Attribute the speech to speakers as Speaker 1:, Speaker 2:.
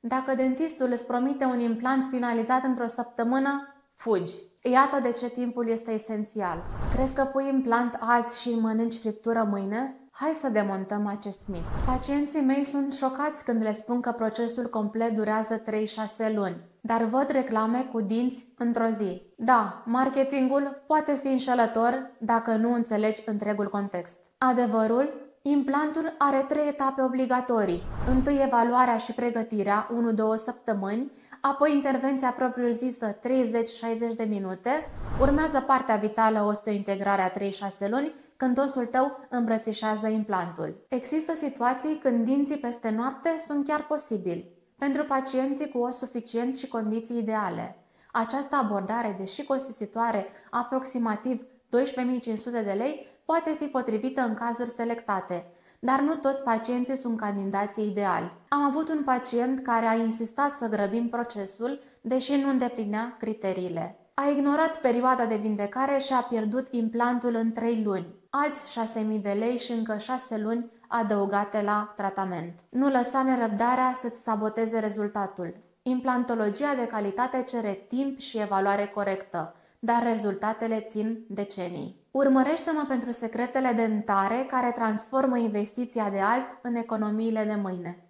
Speaker 1: Dacă dentistul îți promite un implant finalizat într-o săptămână, fugi. Iată de ce timpul este esențial. Crezi că pui implant azi și mănânci friptură mâine? Hai să demontăm acest mit. Pacienții mei sunt șocați când le spun că procesul complet durează 3-6 luni, dar văd reclame cu dinți într-o zi. Da, marketingul poate fi înșelător dacă nu înțelegi întregul context. Adevărul? Implantul are 3 etape obligatorii. Întâi evaluarea și pregătirea, 1-2 săptămâni, apoi intervenția propriu-zisă 30-60 de minute, urmează partea vitală, osteointegrarea 3-6 luni, când osul tău îmbrățișează implantul. Există situații când dinții peste noapte sunt chiar posibili, pentru pacienții cu os suficient și condiții ideale. Această abordare, deși costisitoare aproximativ 12.500 de lei, poate fi potrivită în cazuri selectate, dar nu toți pacienții sunt candidații ideali. Am avut un pacient care a insistat să grăbim procesul, deși nu îndeplinea criteriile. A ignorat perioada de vindecare și a pierdut implantul în 3 luni, alți 6.000 de lei și încă 6 luni adăugate la tratament. Nu lăsa nerăbdarea să-ți saboteze rezultatul. Implantologia de calitate cere timp și evaluare corectă, dar rezultatele țin decenii. Urmărește-mă pentru secretele dentare care transformă investiția de azi în economiile de mâine.